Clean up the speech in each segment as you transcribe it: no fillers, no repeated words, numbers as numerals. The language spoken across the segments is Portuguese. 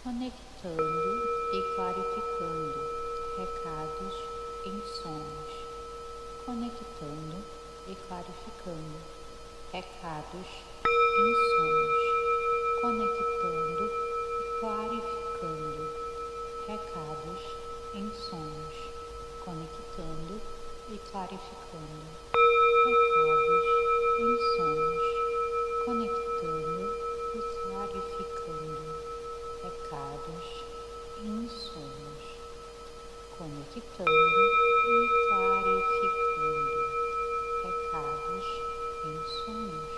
conectando e clarificando recados em sonhos, conectando e clarificando recados em sonhos, conectando e clarificando recados em sonhos, conectando e clarificando recados em sonhos, conectando e clarificando recados em sonhos, conectando e clarificando recados em sonhos,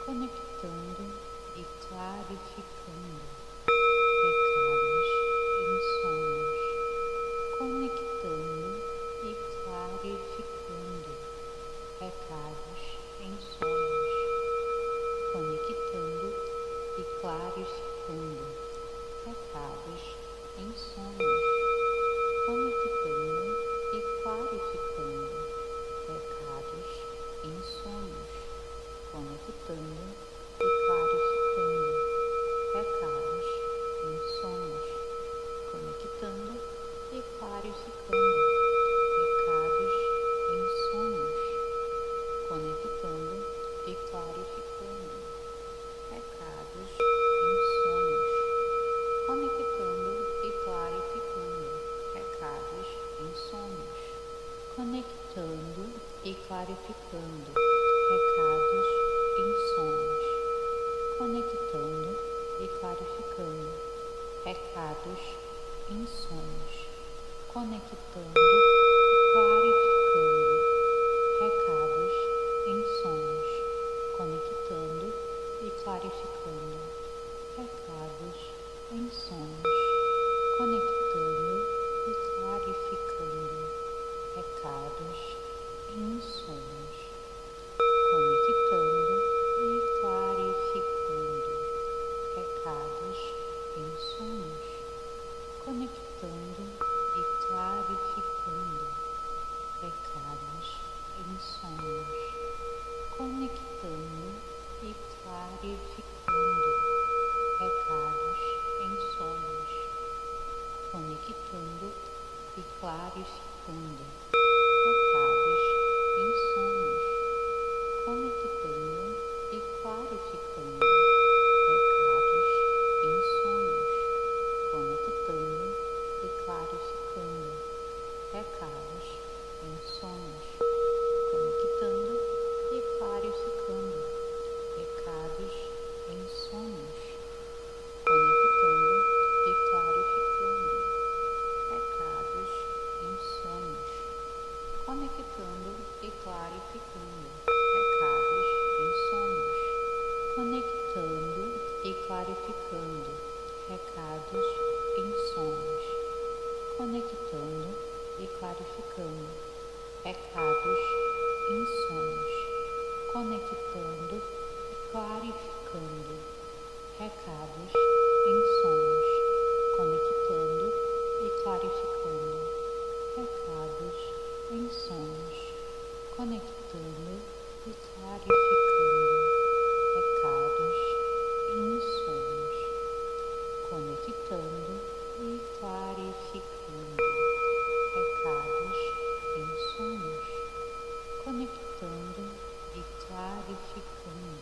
conectando e clarificando recados em sonhos, conectando e clarificando recados em sonhos, conectando e clarificando recados em sonhos, conectando e clarificando recados em sonhos, conectando e clarificando recados em sonhos, conectando e clarificando recados em sonhos, conectando e clarificando recados em sonhos, conectando e clarificando recados em sonhos, conectando e clarificando recados em sonhos, conectando e clarificando recados em sonhos, conectando e clarificando recados em sonhos, conectando e clarificando recados em sonhos, conectando e clarificando recados em sonhos, conectando e clarificando recados em sonhos, conectando e clarificando recados em sonhos, conectando e clarificando recados em sonhos, conectando e clarificando recados em sonhos, conectando e clarificando recados em sonhos, conectando e clarificando recados em sonhos, conectando e clarificando recados em sonhos, conectando e clarificando recados em sonhos, conectando e clarificando recados em sonhos, conectando e clarificando recados em sonhos, conectando e clarificando recados em sonhos, conectando e clarificando recados em sonhos, conectando e clarificando recados em sonhos, conectando e clarificando recados em sonhos, conectando e clarificando recados em sonhos, conectando e clarificando recados em sonhos, conectando e clarificando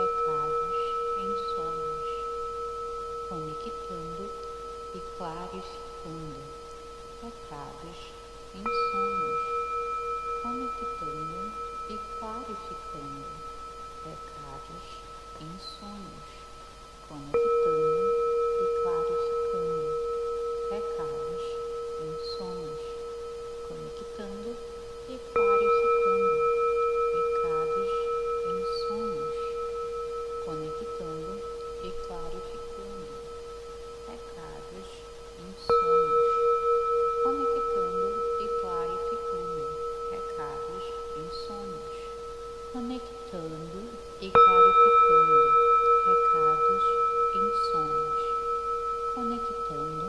recados em sonhos, conectando e clarificando recados em sonhos, conectando e clarificando recados em sonhos, conectando e clarificando recados em sonhos, conectando e clarificando recados em sonhos, conectando e clarificando recados em sonhos, conectando e clarificando recados em sonhos, conectando e clarificando recados em sonhos, conectando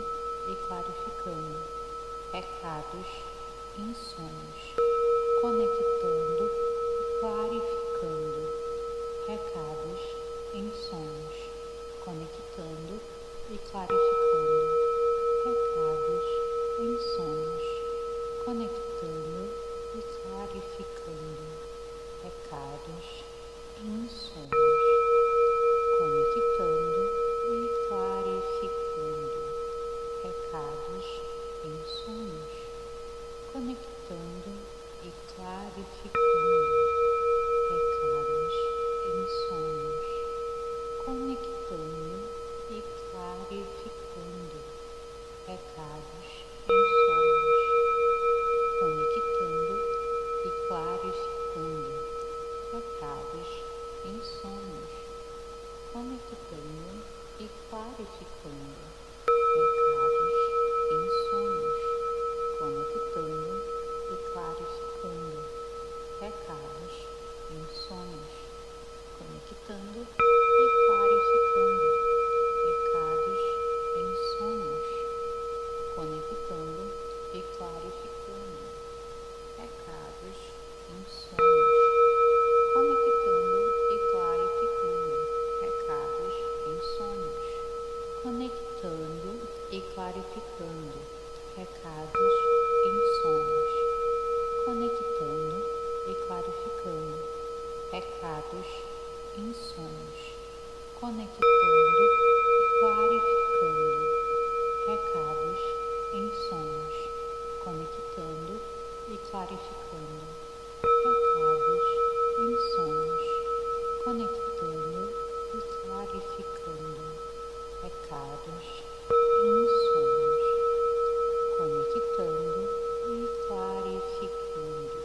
e clarificando recados em sonhos, conectando clarificando pecados em sonhos, conectando e clarificando pecados em sonhos, conectando e clarificando pecados em sonhos, conectando e clarificando pecados em sonhos, conectando e clarificando pecados em sonhos, conectando e clarificando pecados em sonhos, conectando e clarificando pecados em sonhos, conectando e clarificando pecados em sonhos, conectando e clarificando pecados em sonhos, conectando e clarificando pecados em sonhos, conectando e clarificando pecados em sonhos, conectando e clarificando pecados em sonhos, conectando e clarificando pecados em sonhos, conectando e clarificando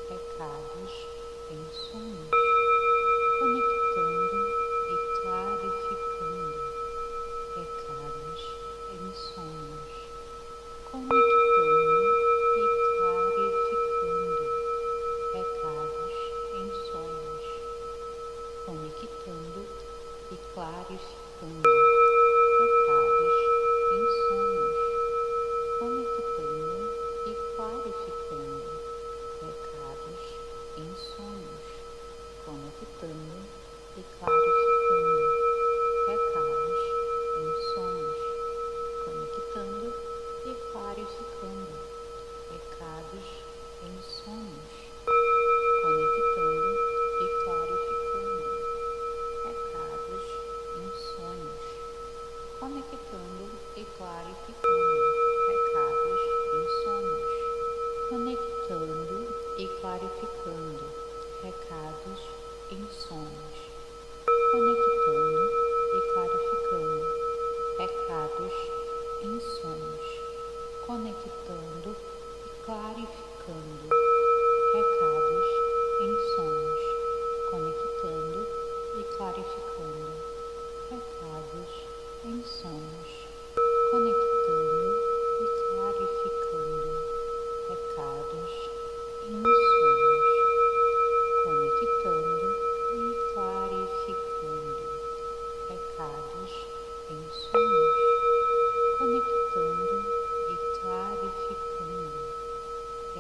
pecados em sonhos, conectando e clarificando pecados em sonhos, conectando e clarificando pecados em sonhos, conectando e clarificando pecados em sonhos, conectando e clarificando pecados em sonhos, conectando e clarificando pecados em sonhos, conectando e clarificando pecados em sonhos, conectando e clarificando pecados em sonhos, conectando e clarificando pecados em sonhos, conectando e clarificando pecados em sonhos, conectando e clarificando pecados em sonhos, conectando e clarificando pecados em sonhos, conectando e clarificando pecados em sonhos, conectando e clarificando pecados em sonhos, conectando e clarificando pecados em sonhos, conectando e clarificando pecados em sonhos, conectando e clarificando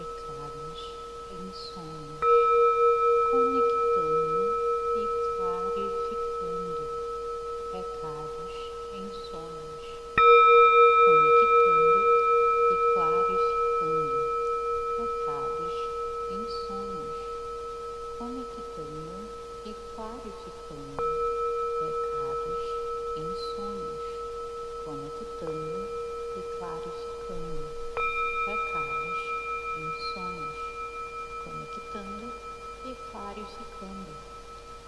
pecados em sonhos, conectando e clarificando pecados em sonhos, conectando e clarificando pecados em sonhos, conectando e clarificando pecados em sonhos, conectando e clarificando pecados em sonhos, conectando e clarificando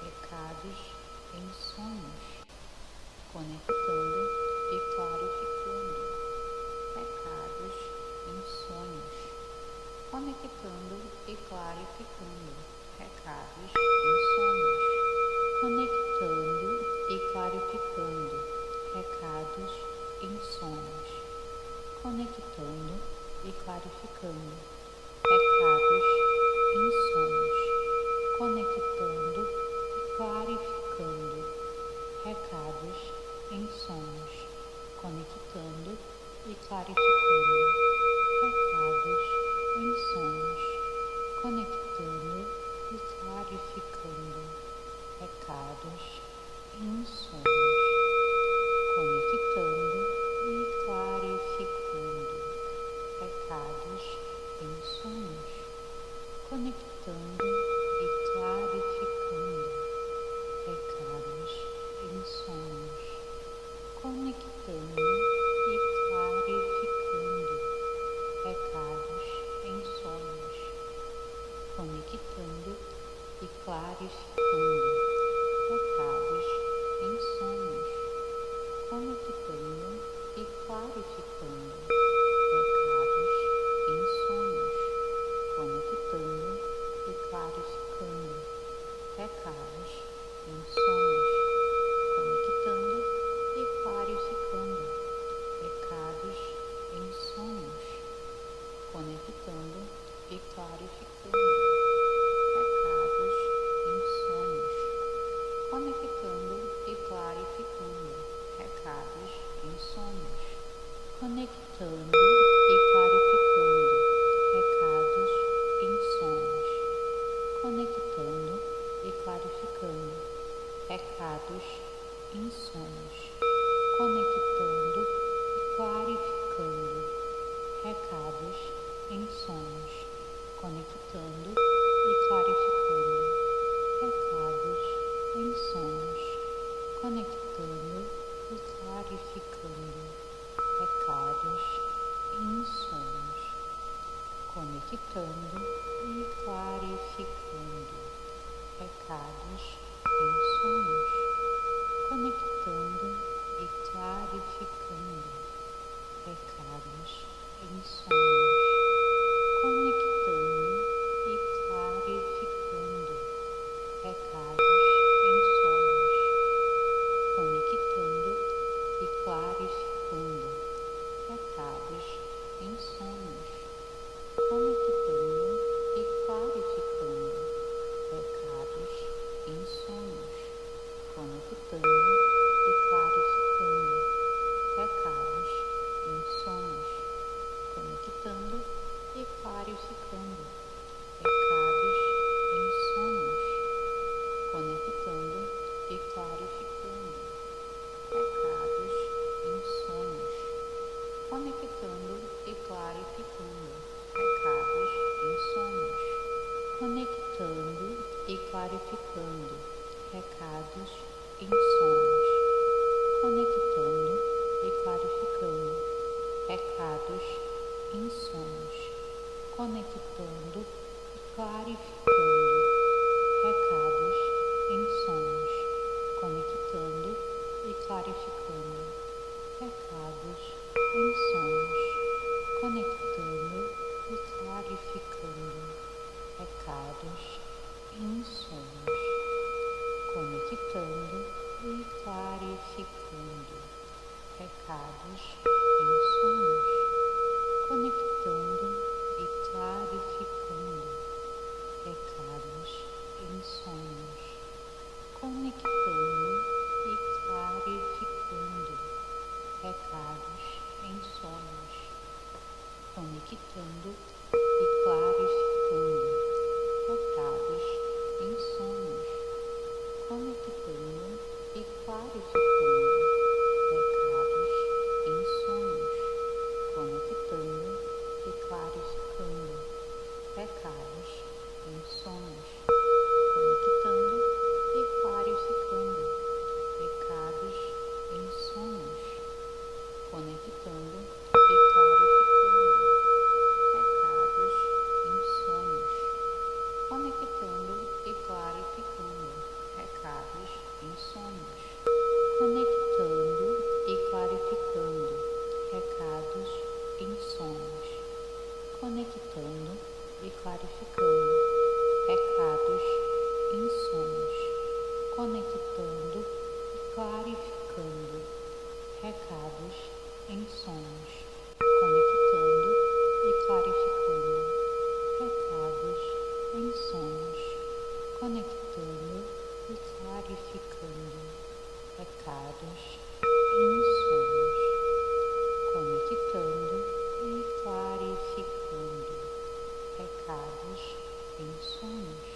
pecados em sonhos, conectando e clarificando pecados em sonhos, conectando e clarificando pecados em sonhos, conectando e clarificando pecados em sonhos, conectando e clarificando pecados em sonhos, conectando e clarificando pecados em sonhos, conectando e clarificando pecados em sonhos, conectando e clarificando pecados em sonhos, conectando e clarificando pecados em sonhos, conectando e clarificando pecados em sonhos, conectando e clarificando pecados em sonhos, conectando e clarificando pecados em sonhos, conectando e clarificando pecados em sonhos, conectando e clarificando pecados em sonhos, conectando e clarificando pecados em sonhos, conectando e clarificando pecados em sonhos, conectando e clarificando pecados em sonhos, conectando e clarificando pecados em sonhos, conectando e clarificando pecados em sonhos, conectando e clarificando pecados em sonhos, conectando e clarificando pecados em sonhos, conectando e clarificando pecados em sonhos, conectando e clarificando pecados em sonhos, conectando e clarificando pecados em sonhos, conectando e clarificando pecados em sonhos, conectando e clarificando pecados em sonhos, conectando e clarificando pecados em sonhos, conectando e clarificando pecados em sonhos, conectando e clarificando pecados em sonhos, conectando e clarificando pecados em sonhos, conectando e clarificando pecados em sonhos, conectando e clarificando pecados em sonhos, conectando e clarificando pecados em sonhos, conectando e clarificando pecados em sonhos, conectando e clarificando pecados em sonhos, conectando e clarificando pecados em sonhos, conectando e clarificando pecados em sonhos, conectando e clarificando pecados em sonhos, conectando e clarificando pecados em sonhos, conectando e clarificando pecados em sonhos, conectando e clarificando pecados em sonhos, conectando e clarificando pecados em sonhos, conectando e clarificando pecados em sonhos, conectando e clarificando pecados em sonhos, conectando e clarificando pecados em sonhos, conectando e clarificando pecados em sonhos, conectando e clarificando pecados em sonhos, conectando e clarificando pecados em sonhos, conectando e clarificando pecados em sonhos, conectando e clarificando pecados em sonhos,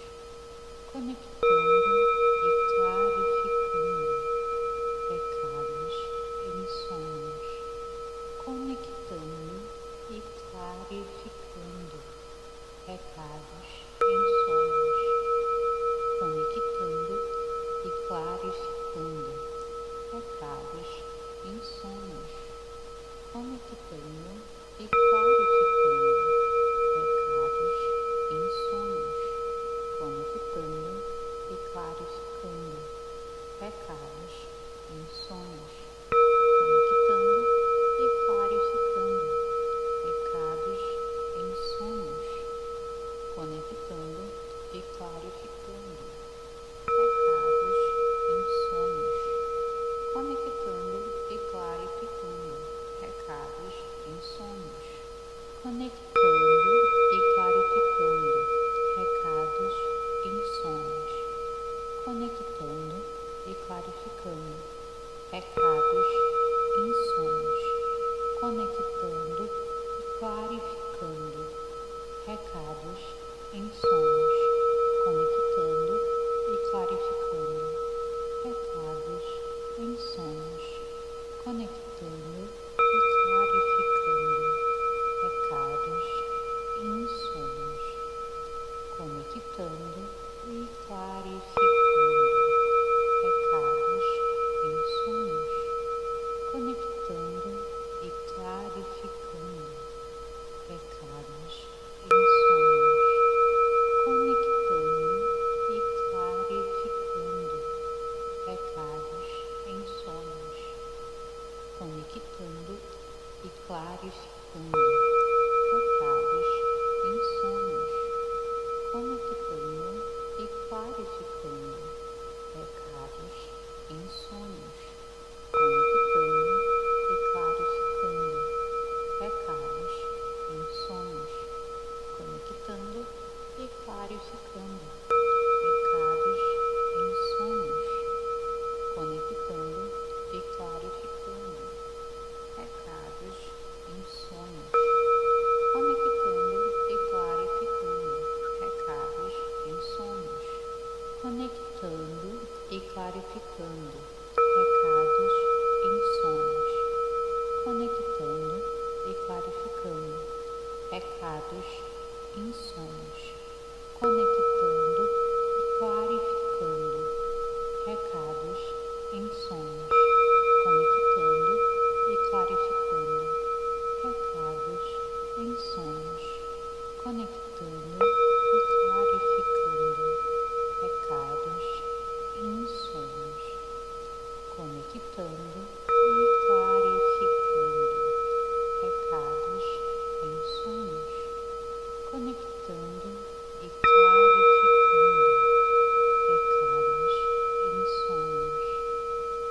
conectando e clarificando pecados em sonhos, conectando e clarificando pecados em sonhos, conectando e clarificando pecados em sonhos, conectando e clarificando pecados em sonhos, clarificando pecados em sonhos, conectando e clarificando pecados em sonhos, conectando e clarificando pecados em sonhos, conectando e clarificando pecados em sonhos, conectando e clarificando pecados em sonhos, conectando e clarificando pecados em sonhos, conectando e clarificando pecados em sonhos, conectando e clarificando pecados em sonhos, conectando e clarificando pecados em sonhos, conectando e clarificando pecados em sonhos, conectando e clarificando pecados em sonhos, conectando e clarificando pecados em sonhos, conectando e clarificando pecados em sonhos, conectando e clarificando pecados em sonhos, conectando e clarificando pecados em sonhos, conectando e clarificando pecados em sonhos, conectando e clarificando pecados em sonhos, conectando e clarificando pecados em sonhos, conectando e clarificando pecados em sonhos, conectando e clarificando pecados em sonhos, conectando e clarificando pecados em sonhos, conectando e clarificando pecados em sonhos, conectando e clarificando pecados em sonhos, conectando e clarificando pecados em sonhos,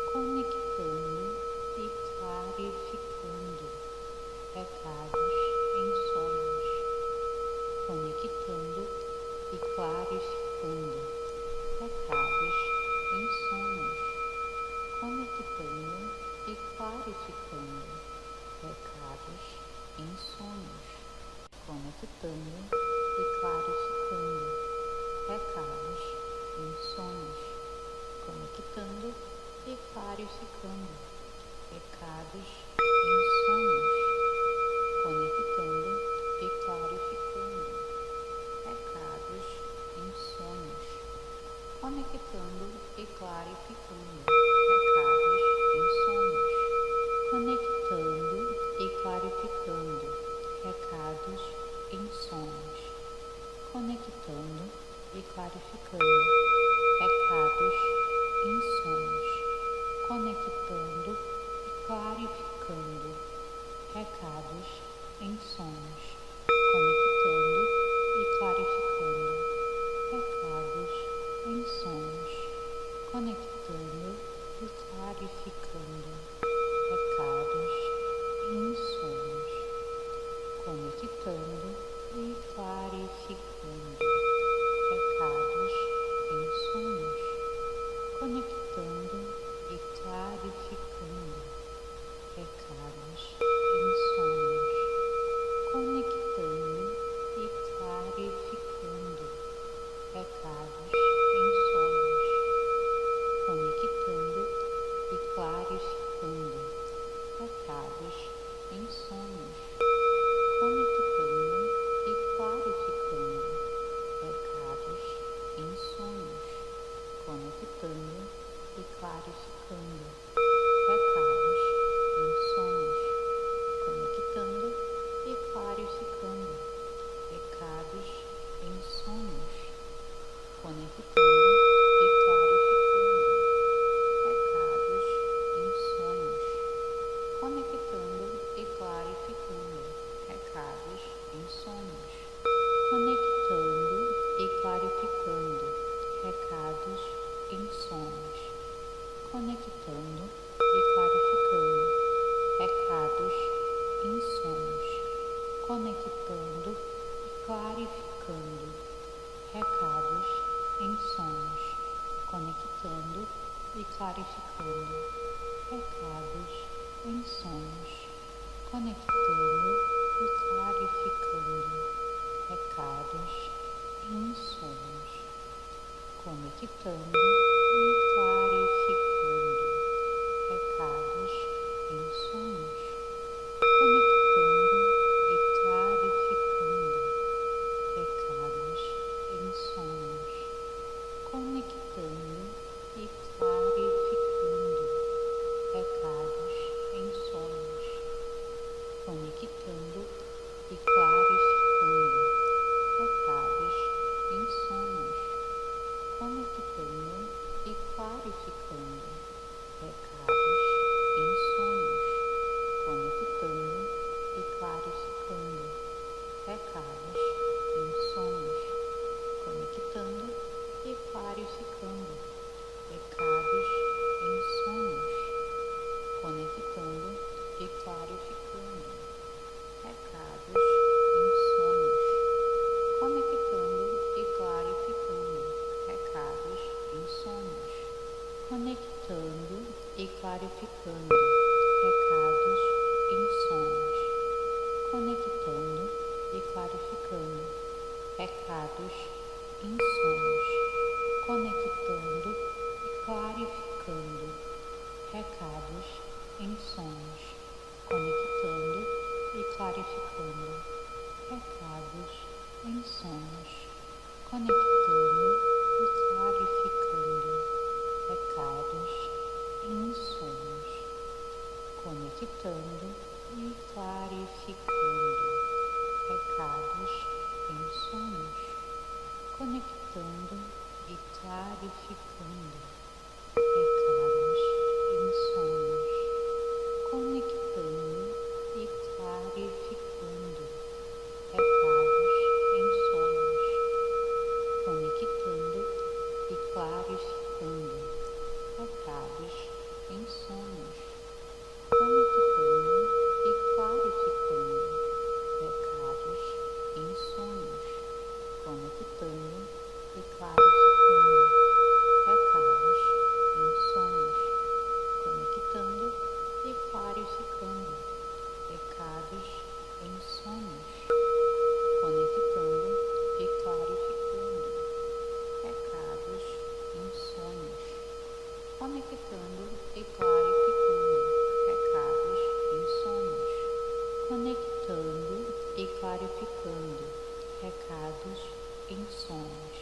conectando e clarificando pecados em sonhos, conectando e clarificando pecados em sonhos, conectando e clarificando pecados em sonhos, conectando e clarificando pecados em sonhos, conectando e clarificando pecados em sonhos, conectando e clarificando pecados em sonhos, conectando e clarificando pecados em sonhos, conectando e clarificando pecados em sonhos, conectando e clarificando pecados em sonhos, conectando e clarificando pecados em sonhos, conectando e clarificando pecados em sonhos, conectando e clarificando pecados em sonhos, conectando e clarificando pecados em sonhos, conectando e clarificando pecados em sonhos, conectando e clarificando pecados em sonhos, conectando e clarificando pecados em sonhos, conectando e clarificando pecados em sonhos, conectando e clarificando pecados em sonhos, conectando e clarificando pecados em sonhos, conectando e clarificando pecados em sonhos, conectando e clarificando recados em sonhos, conectando e clarificando. Recados em sonhos, conectando e clarificando. Recados em sonhos, conectando e clarificando. Recados em sonhos, conectando e clarificando. Recados em sonhos, conectando e clarificando. Recados em sonhos, conectando e clarificando. Recados em sonhos, conectando e clarificando. Recados em sonhos, conectando e clarificando. Recados em sonhos, conectando e clarificando. Recados em sonhos, conectando e clarificando. Recados em sonhos, conectando e clarificando. Recados em sonhos, conectando e clarificando. Recados em sonhos, conectando e clarificando. Recados em sonhos, conectando e clarificando. Recados em sonhos, conectando e clarificando. Recados em sonhos, conectando e clarificando. Recados em sonhos, conectando e clarificando. Recados em sonhos, conectando e clarificando. Recados em sonhos, conectando e clarificando. Recados em sonhos, conectando e clarificando. Recados em sonhos, conectando e clarificando. Recados em sonhos, conectando e clarificando. Recados em sonhos, conectando e clarificando. Recados em sonhos, conectando e clarificando. Recados em sonhos, conectando e clarificando. Recados em sonhos, conectando e clarificando. Recados em sonhos, conectando e clarificando. Recados em sonhos,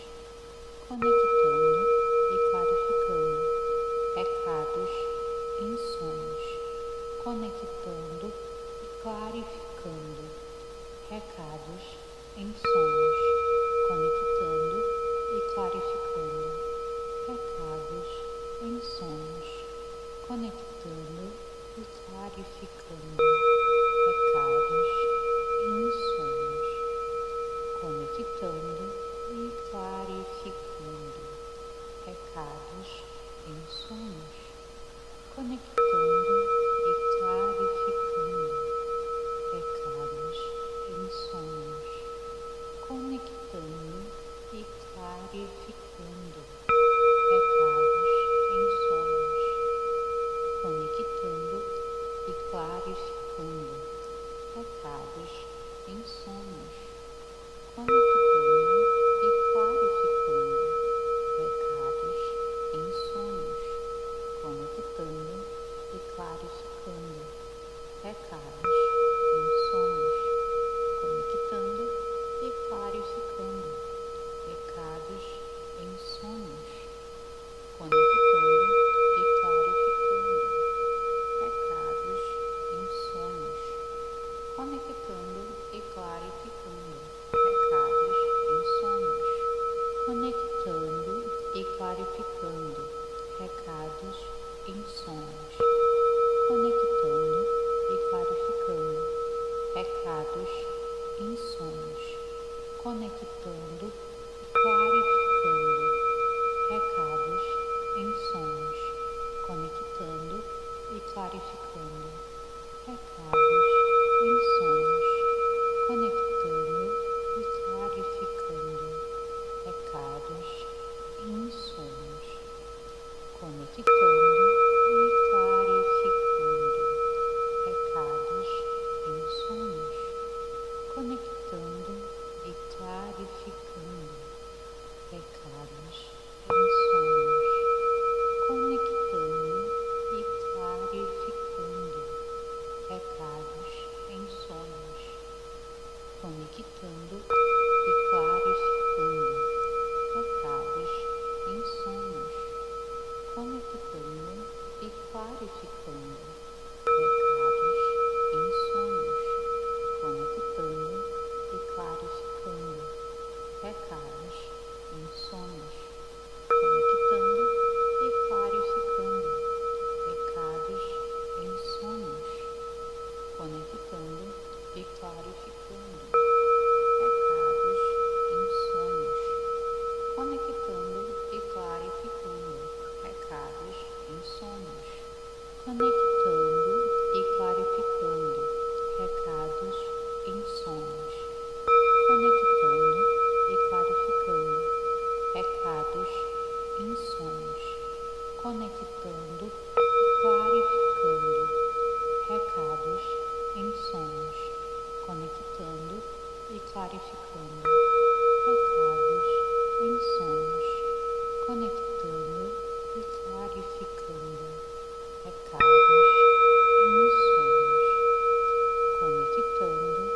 conectando e clarificando. Recados em sonhos, conectando e clarificando. Recados em sonhos, conectando e clarificando. Recados em sonhos, conectando e clarificando. Recados em sonhos, conectando e clarificando. Recados em sonhos, conectando e clarificando. Recados em sonhos, conectando e clarificando. Recados em sonhos, conectando e clarificando. Recados em sonhos, conectando e clarificando. Recados em sonhos, conectando e clarificando. Recados em sonhos, conectando e clarificando. Recados em sonhos, conectando e clarificando. Recados em sonhos, conectando e clarificando. Recados em sonhos, conectando e clarificando. Recados em sonhos, conectando e clarificando. Recados em sonhos, conectando e clarificando. Recados em sonhos, conectando e clarificando. Recados em sonhos, conectando e clarificando recados em sonhos, conectando e clarificando recados em sonhos, conectando e clarificando recados em sonhos, conectando e clarificando recados em sonhos, conectando e clarificando recados em sonhos, conectando e clarificando recados em sonhos, conectando e clarificando recados em sonhos, conectando e clarificando recados em sonhos, conectando e clarificando recados em sonhos, conectando e clarificando recados em sonhos, conectando e clarificando recados em sonhos, conectando e clarificando recados em sonhos, conectando e clarificando recados em sonhos, conectando e clarificando recados em sonhos, conectando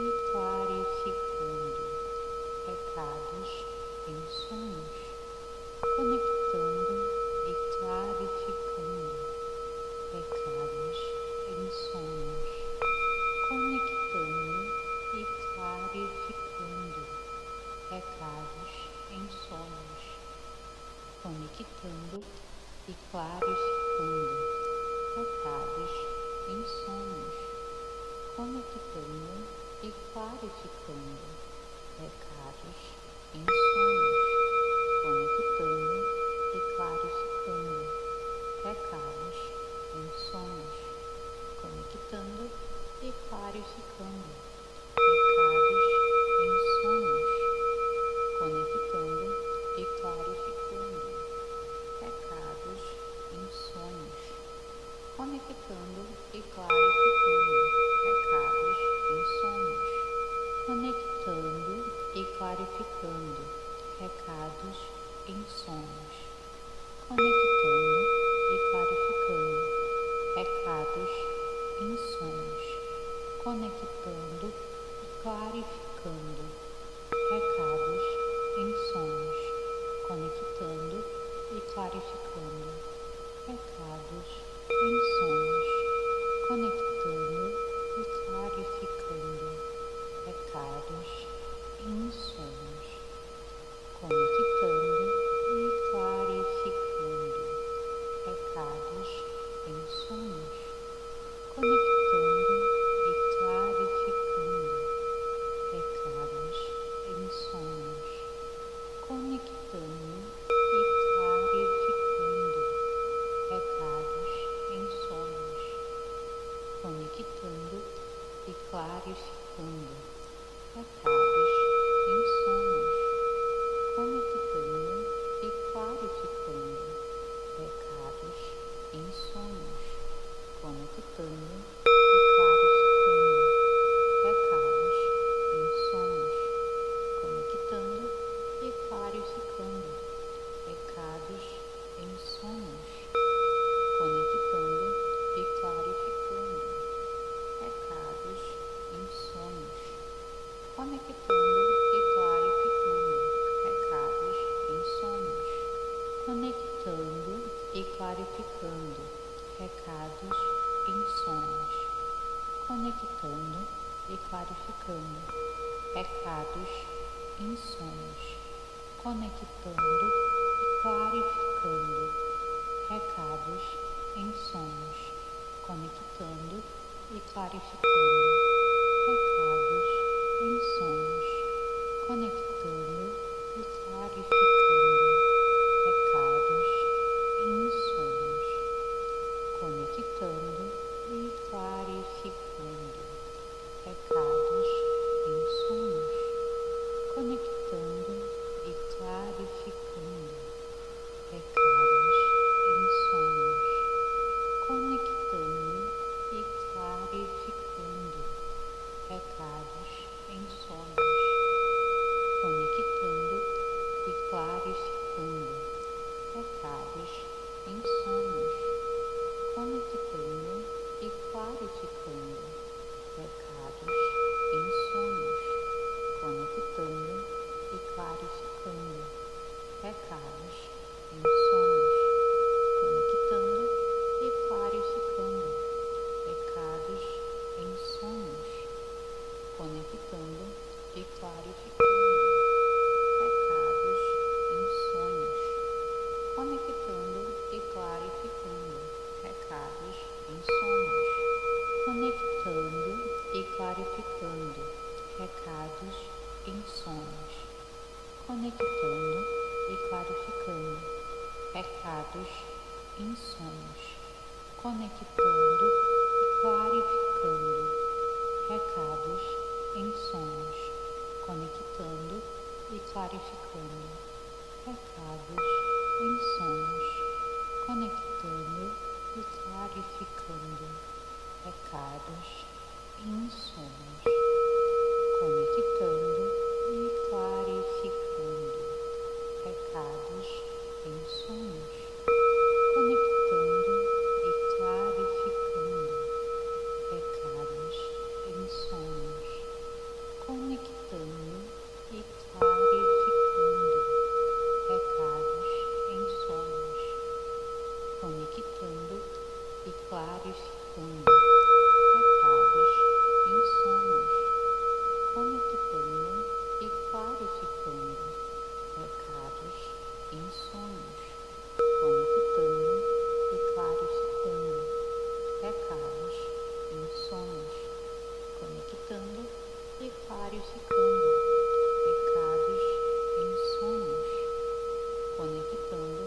e clarificando recados em sonhos, conectando e clarificando recados em sonhos, conectando e clarificando recados em sonhos, conectando e clarificando recados em sonhos, conectando e clarificando recados em sonhos, conectando e clarificando recados em sonhos, conectando e clarificando recados em sonhos, conectando e clarificando recados em sonhos, conectando e clarificando recados em sonhos, conectando e clarificando recados em sonhos, conectando e clarificando recados em sonhos, conectando e clarificando recados em sonhos, conectando e clarificando recados em sonhos, conectando e clarificando recados em sonhos, conectando e clarificando recados em sonhos, conectando e clarificando recados em sonhos, conectando e clarificando recados em sonhos, conectando e clarificando recados em sonhos, conectando e clarificando recados em sonhos, conectando e clarificando recados em sonhos, conectando e clarificando recados em sonhos, conectando e clarificando recados em sonhos, conectando e clarificando recados em sonhos, conectando e clarificando recados em sonhos, conectando e clarificando recados em sonhos, conectando e clarificando recados em sonhos, conectando e clarificando recados em sonhos, conectando e clarificando recados em sonhos, conectando e clarificando recados em sonhos, conectando e clarificando pecados em sonhos, conectando e clarificando pecados em sonhos, conectando e clarificando pecados em sonhos, conectando e clarificando pecados em sonhos, conectando e clarificando pecados em sonhos, conectando e clarificando pecados em sonhos, conectando e clarificando pecados em sonhos, conectando e clarificando pecados em sonhos, conectando e clarificando pecados em sonhos, conectando e clarificando pecados em sonhos, conectando e clarificando pecados em sonhos, conectando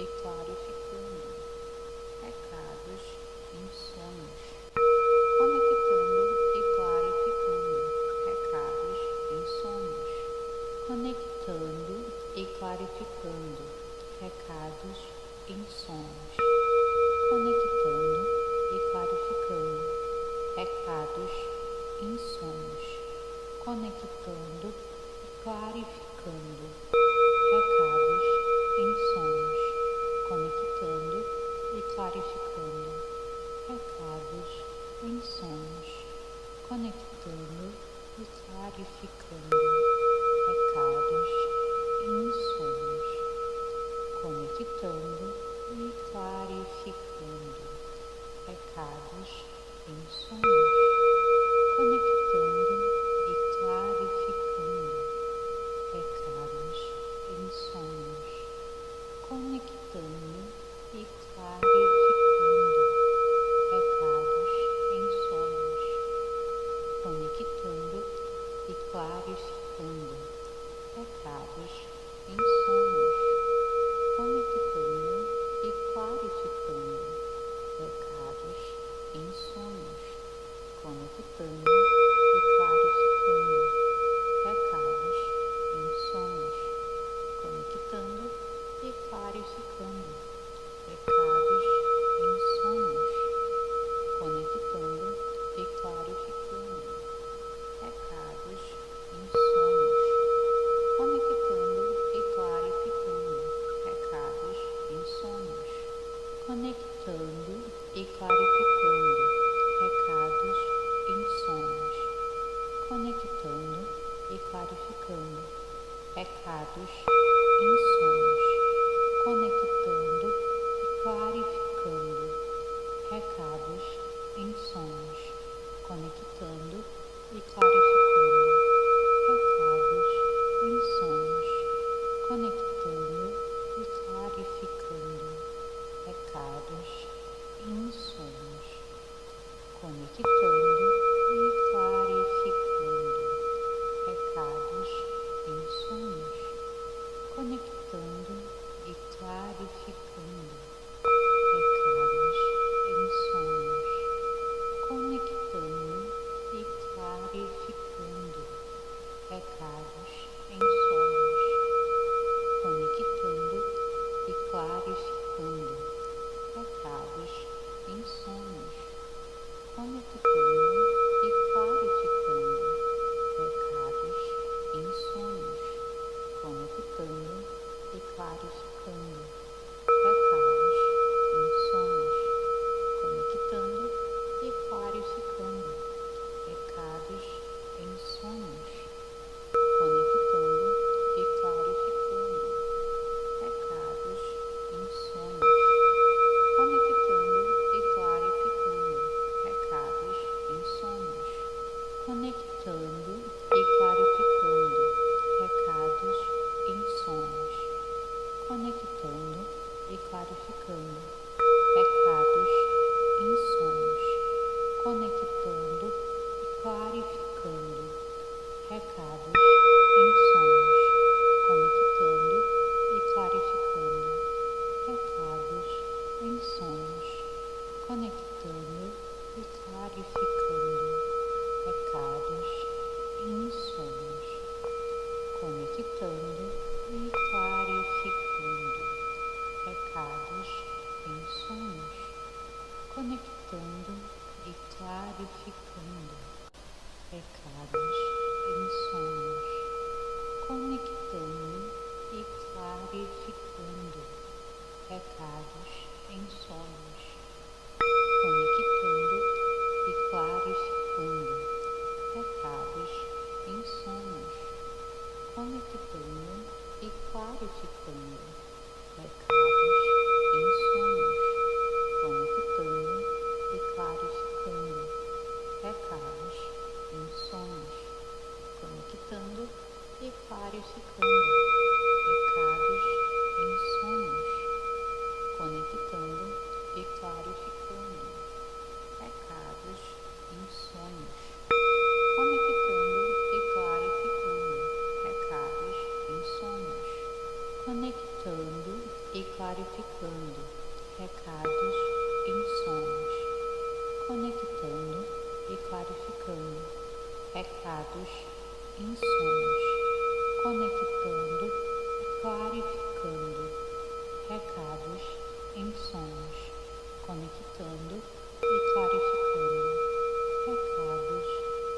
e clarificando pecados em sonhos, conectando e clarificando pecados em sonhos, conectando e clarificando pecados em sonhos, conectando e clarificando pecados em sonhos, conectando e clarificando pecados em sonhos, conectando e clarificando pecados em sonhos, conectando e clarificando pecados em sonhos, conectando e clarificando pecados em sonhos, conectando e clarificando pecados em sonhos, conectando e clarificando pecados em sonhos, conectando e clarificando pecados em sonhos, conectando e clarificando pecados em sonhos, conectando e clarificando pecados em sonhos, conectando e clarificando pecados em sonhos, conectando e clarificando pecados em sonhos, conectando e clarificando pecados em sonhos, conectando e clarificando pecados em sonhos, conectando e clarificando pecados em sonhos, conectando e clarificando pecados em sonhos, conectando e clarificando pecados em sonhos, conectando e clarificando pecados em sonhos, conectando e clarificando pecados em sonhos, conectando e clarificando pecados em sonhos, conectando e clarificando pecados em sonhos, conectando e clarificando pecados em sonhos, conectando e clarificando pecados em sonhos, conectando e clarificando pecados em sonhos, conectando e clarificando pecados em sonhos, conectando clarificando pecados em sonhos, conectando e clarificando pecados em sonhos, conectando e clarificando pecados em sonhos, conectando e clarificando pecados em sonhos, conectando e clarificando pecados em sonhos, conectando e clarificando pecados em sonhos, conectando e clarificando pecados em sonhos, conectando e clarificando pecados em sonhos, conectando e clarificando pecados em sonhos, conectando e clarificando pecados em sonhos, conectando e clarificando pecados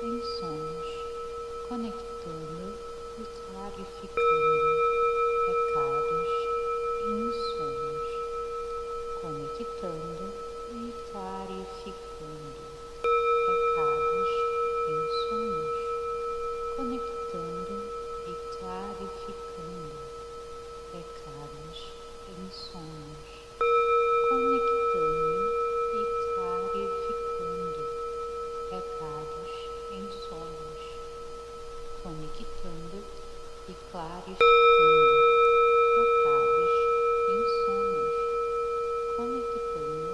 em sonhos, conectando e clarificando pecados em sonhos, conectando e clarificando pecados em sonhos, conectando e clarificando pecados em sonhos, conectando e clarificando pecados em sonhos, conectando e clarificando pecados em sonhos, conectando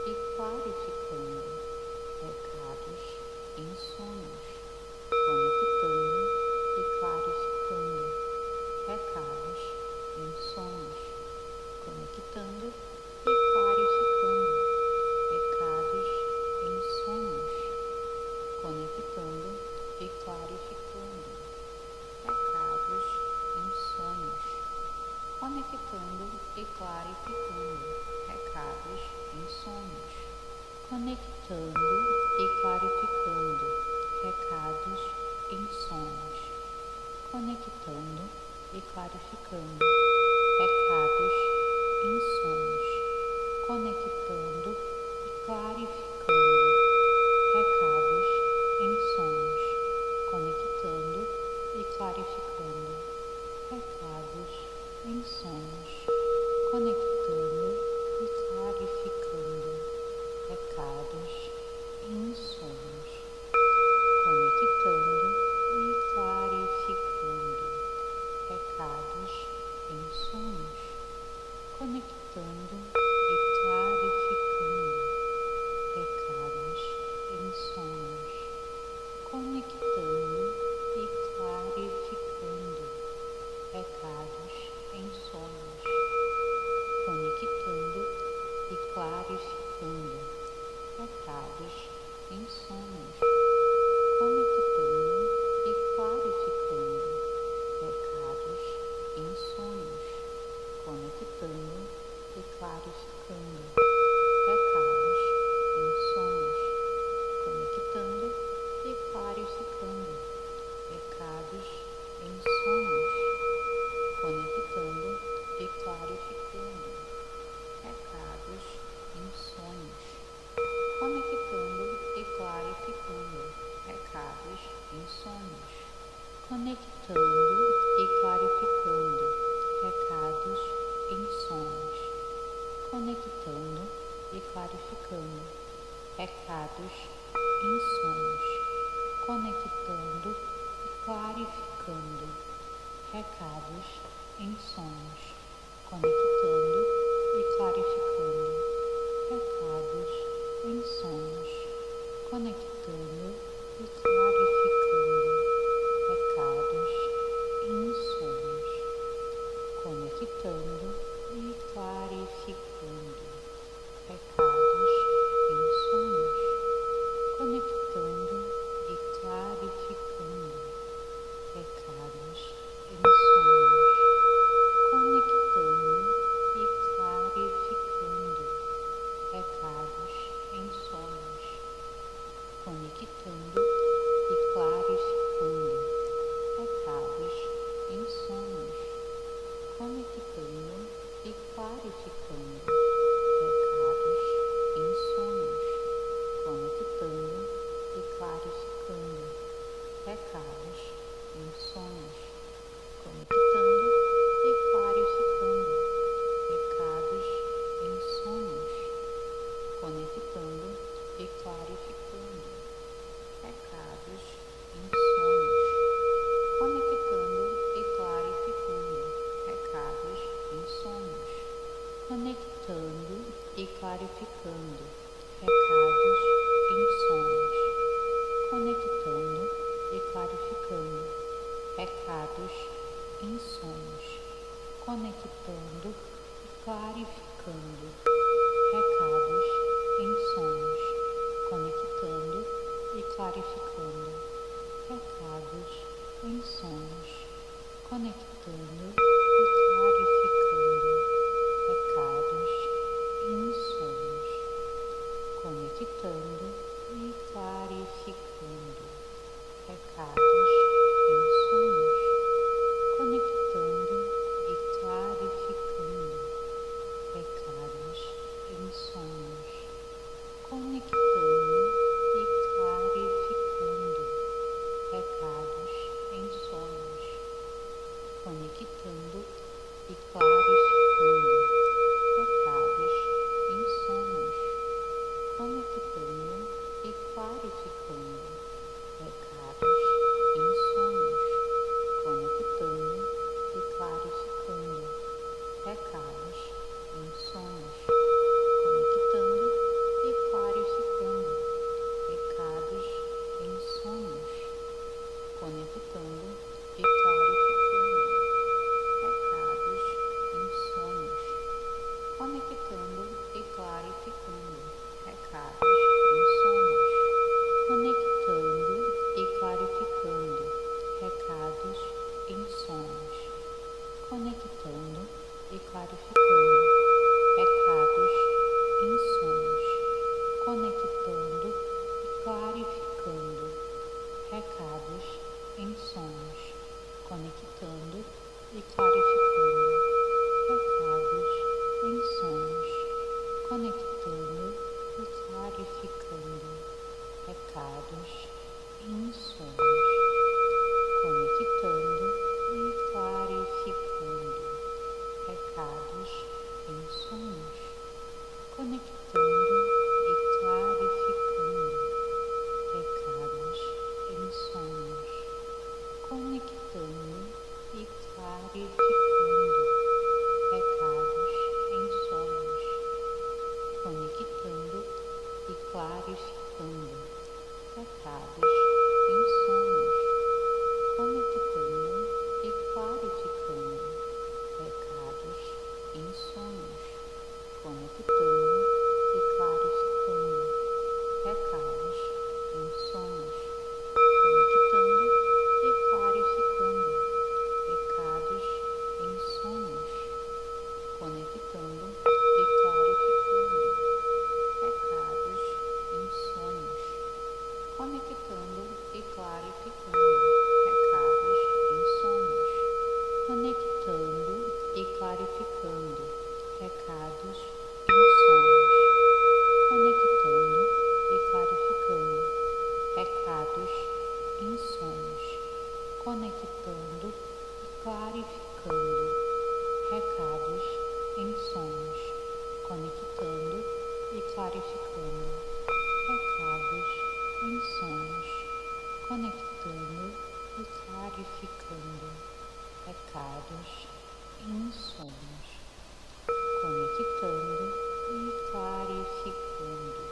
e clarificando pecados em sonhos, conectando e clarificando pecados em sonhos, conectando e clarificando pecados em sonhos, conectando e clarificando pecados em sonhos, conectando e clarificando pecados em sonhos, conectando e clarificando pecados em sonhos, conectando e clarificando pecados em sonhos, conectando e clarificando pecados em sonhos, conectando e clarificando pecados em sonhos, conectando e clarificando pecados em sonhos, conectando e clarificando pecados em sonhos, conectando e clarificando pecados em sonhos, conectando e clarificando pecados em sonhos, conectando e clarificando pecados em sonhos, conectando e clarificando pecados em sonhos, conectando e clarificando pecados em sonhos, conectando e clarificando pecados em sonhos, conectando e clarificando pecados em sonhos, conectando e clarificando pecados em sonhos, conectando e clarificando pecados em sonhos, conectando e clarificando pecados em sonhos, conectando e clarificando pecados em sonhos, conectando e clarificando pecados em sonhos, conectando e clarificando pecados em sonhos, conectando e clarificando pecados em sonhos, conectando e clarificando pecados em sonhos, conectando e clarificando pecados em sonhos, conectando e clarificando pecados em sonhos, conectando conectando e clarificando pecados em sonhos, conectando e clarificando pecados em sonhos, conectando e clarificando pecados em sonhos, conectando e clarificando pecados em sonhos, conectando e clarificando pecados em sonhos, conectando e clarificando pecados em sonhos, conectando e clarificando pecados em sonhos, conectando e clarificando pecados em sonhos, conectando e clarificando pecados em sonhos, conectando e clarificando pecados em sonhos, conectando e clarificando pecados em sonhos, conectando e clarificando pecados em sonhos, conectando e clarificando pecados em sonhos, conectando e clarificando pecados em sonhos, conectando e clarificando pecados em sonhos, conectando e clarificando pecados em sonhos, conectando e clarificando pecados em sonhos, conectando e clarificando pecados em sonhos, conectando e clarificando pecados em sonhos, conectando e clarificando pecados em sonhos, conectando e clarificando pecados em sonhos, conectando e clarificando pecados em sonhos, conectando e clarificando pecados em sonhos, conectando e clarificando pecados em sonhos, conectando e clarificando pecados em sonhos, conectando e clarificando pecados em sonhos, conectando e clarificando pecados em sonhos, conectando e clarificando pecados em sonhos, conectando e clarificando pecados em sonhos, conectando e clarificando pecados em sonhos, conectando e clarificando pecados em sonhos, conectando e clarificando pecados em sonhos, conectando e clarificando pecados em sonhos, conectando e clarificando pecados em sonhos, conectando e clarificando pecados em sonhos, conectando e clarificando pecados em sonhos, conectando e clarificando pecados em sonhos, conectando e clarificando pecados em sonhos, conectando e clarificando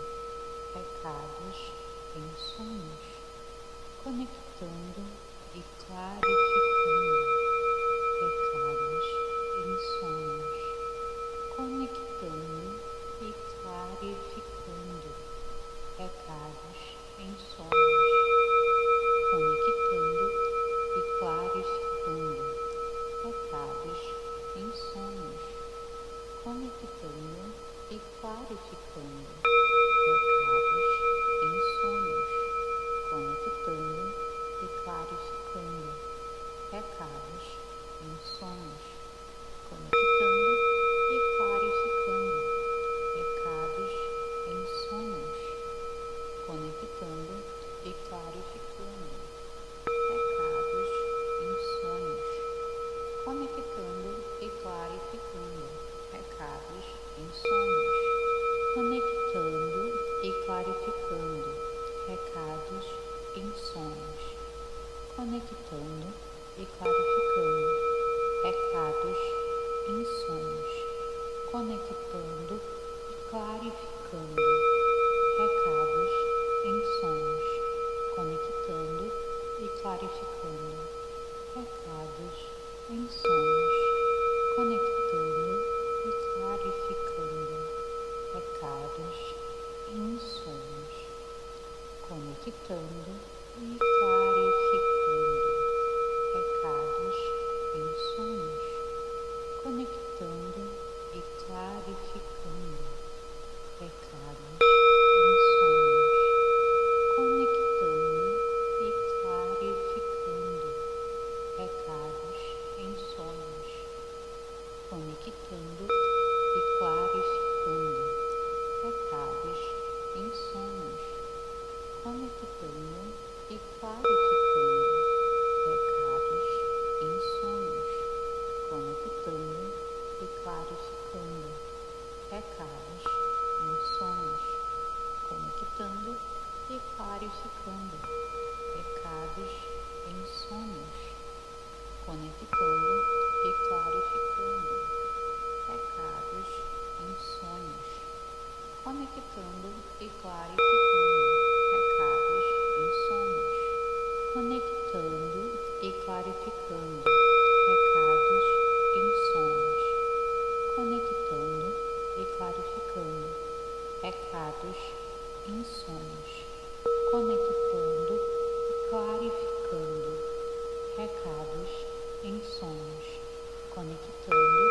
pecados em sonhos, conectando e clarificando pecados em sonhos, conectando e clarificando pecados em sonhos, conectando e clarificando pecados em sonhos, conectando e clarificando pecados em sonhos, conectando e clarificando pecados em sonhos, conectando e clarificando pecados em sonhos, conectando e clarificando pecados em sonhos, conectando e clarificando pecados em sonhos, conectando e clarificando pecados em sonhos, conectando e clarificando pecados em sonhos, conectando e clarificando pecados em sonhos, conectando e clarificando pecados em sonhos, conectando e clarificando pecados em sonhos, conectando e clarificando pecados em sonhos, conectando e clarificando pecados em sonhos, conectando e clarificando pecados em sonhos, conectando e clarificando pecados em sonhos, conectando e clarificando pecados em sonhos, conectando e clarificando pecados em sonhos, conectando e clarificando pecados em sonhos, conectando e clarificando pecados em sonhos, conectando e clarificando pecados em sonhos, conectando e clarificando pecados em sonhos, conectando e clarificando pecados em sonhos, conectando e clarificando pecados em sonhos, conectando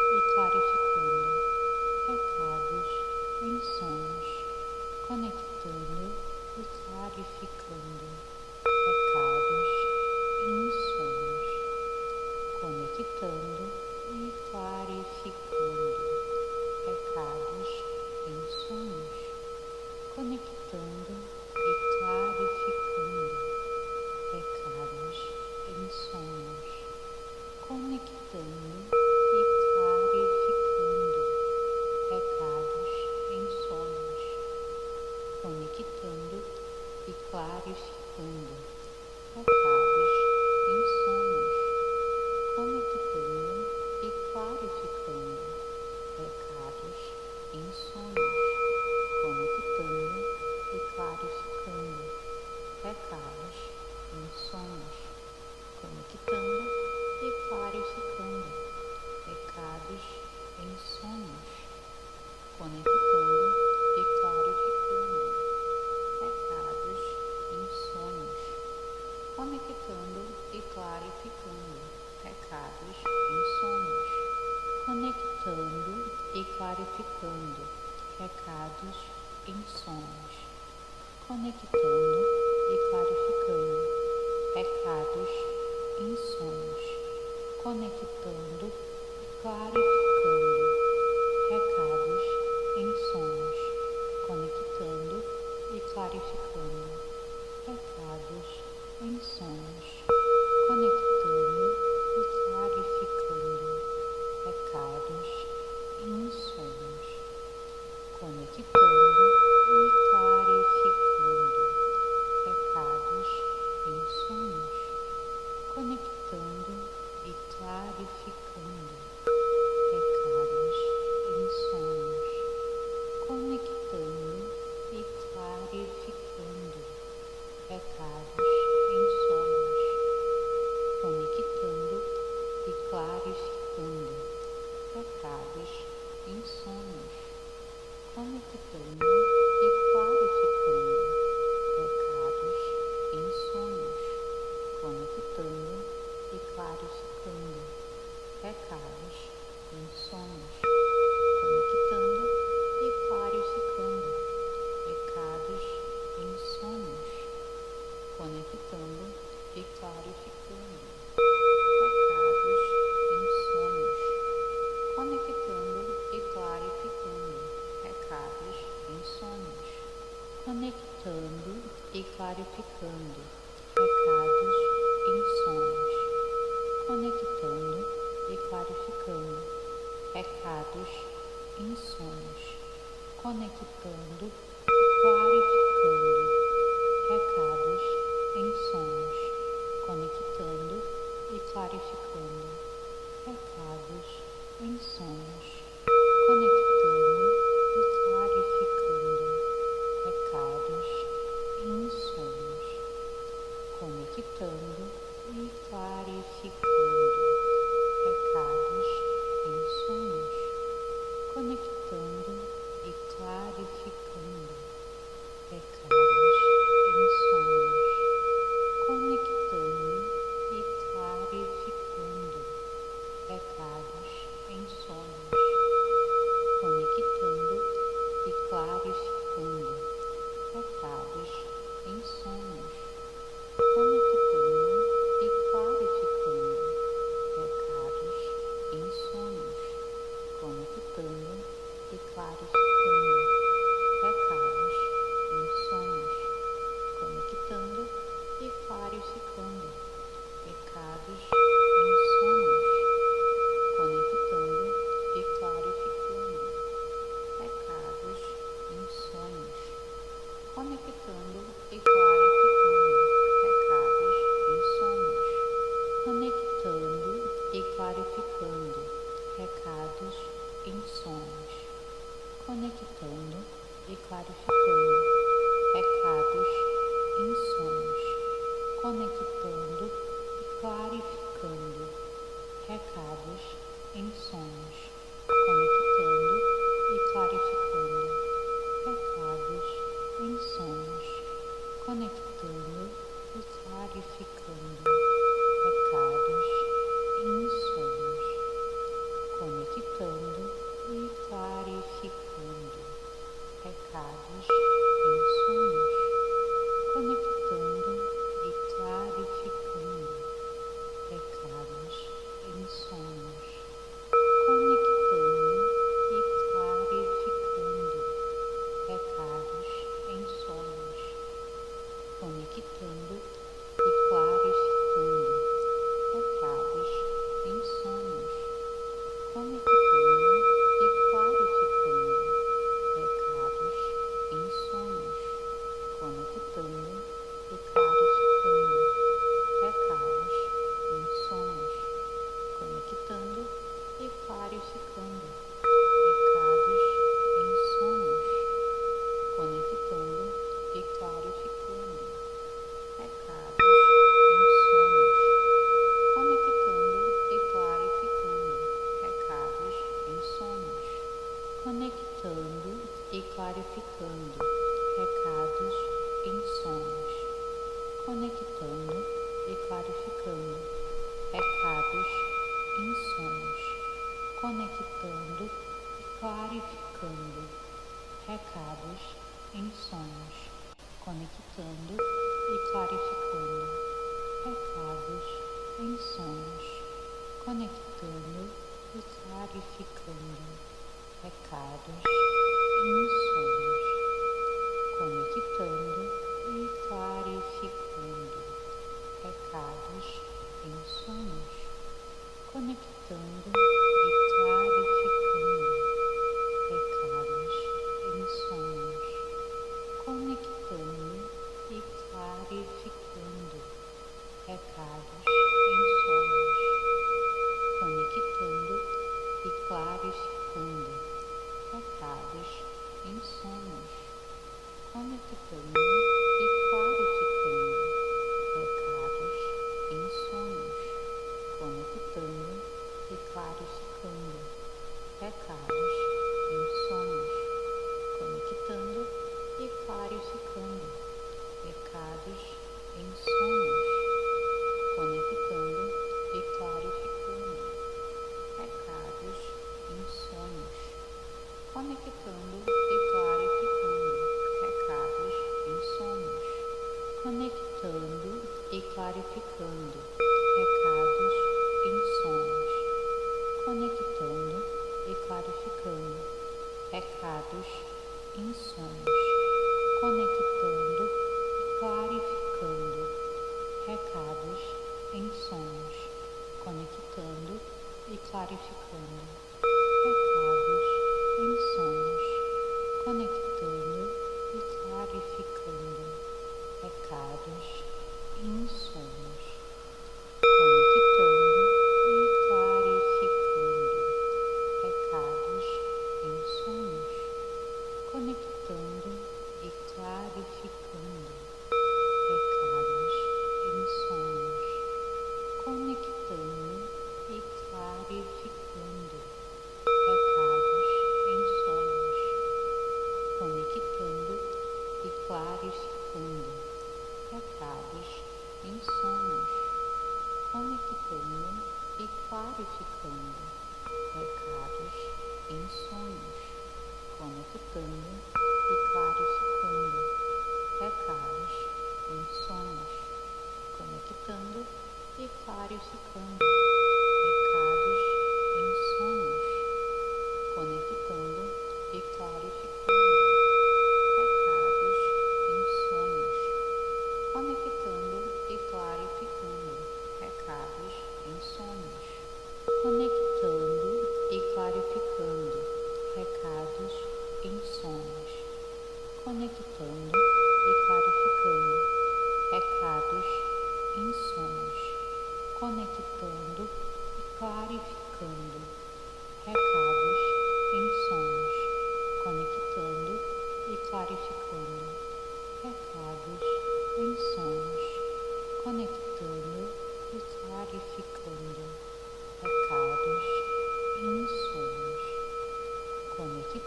e clarificando pecados em sonhos, conectando e clarificando pecados em sonhos, conectando e clarificando pecados em sonhos, conectando e clarificando pecados em sonhos, conectando e clarificando pecados em sonhos, conectando e clarificando pecados em sonhos, conectando e clarificando pecados em sonhos, conectando e clarificando pecados em sonhos, conectando e clarificando pecados em sonhos, conectando e clarificando pecados em sonhos, conectando e clarificando pecados em sonhos, conectando e clarificando pecados em sonhos, conectando e clarificando pecados em sonhos, conectando e clarificando pecados em sonhos, conectando e clarificando pecados em sonhos, conectando e clarificando pecados em sonhos, conectando e clarificando pecados em sonhos, conectando e clarificando pecados em sonhos, conectando e clarificando pecados em sonhos, conectando e clarificando pecados em sonhos, conectando e clarificando pecados em sonhos, conectando e clarificando pecados em sonhos, conectando e clarificando pecados em sonhos, conectando e clarificando pecados em sonhos, clarificando recados em sonhos, conectando e clarificando recados em sonhos, conectando e clarificando recados em sonhos, conectando e clarificando recados em sonhos, conectando e clarificando recados em sonhos, conectando e clarificando recados em sonhos, conectando e clarificando recados em sonhos, conectando e clarificando recados em sonhos, conectando e clarificando recados em sonhos, conectando e clarificando recados em sonhos, conectando e clarificando recados em sonhos, conectando e clarificando recados em sonhos, conectando e clarificando recados em sonhos, conectando e clarificando recados em sonhos, conectando e clarificando recados em sonhos, conectando e clarificando recados em sonhos, conectando e clarificando recados em sonhos, conectando e clarificando recados em sonhos, conectando e clarificando recados em sonhos, conectando e clarificando recados em sonhos, conectando e clarificando recados em sonhos, conectando e clarificando recados em sonhos, conectando e clarificando recados em sonhos, conectando e clarificando recados em sonhos, conectando e clarificando recados em sonhos, conectando e clarificando recados em sonhos, conectando e clarificando recados em sonhos, conectando e clarificando recados em sonhos, conectando e clarificando recados em sonhos, conectando e clarificando recados em sonhos, conectando e clarificando recados em sonhos, conectando e clarificando recados em sonhos, conectando e clarificando recados em sonhos, conectando e clarificando recados em sonhos, conectando e clarificando recados em sonhos, conectando e clarificando recados em sonhos, conectando e clarificando recados em sonhos, conectando e clarificando recados em sonhos, conectando e clarificando recados em sonhos, conectando e clarificando recados em sonhos, conectando e clarificando recados em sonhos, conectando e clarificando recados em sonhos, conectando e clarificando recados em sonhos, conectando e clarificando recados em sonhos, conectando e clarificando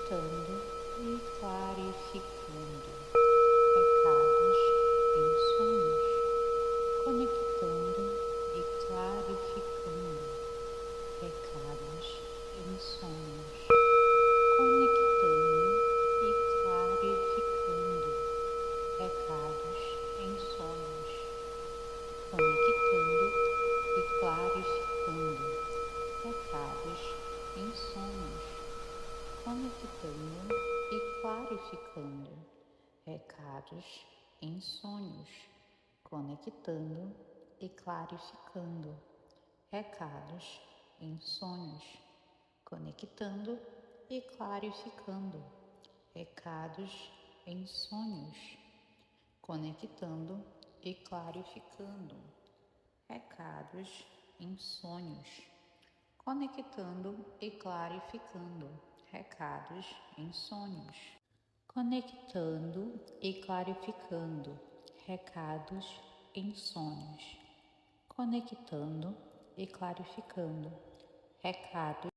conectando e clarificando recados em sonhos, conectando e clarificando recados em sonhos, conectando e clarificando recados em sonhos, conectando e clarificando recados em sonhos, conectando e clarificando recados em sonhos, conectando e clarificando recados em sonhos, conectando e clarificando recados em sonhos, conectando e clarificando recados em sonhos, conectando e clarificando recados em sonhos, conectando e clarificando recados em sonhos, conectando e clarificando recados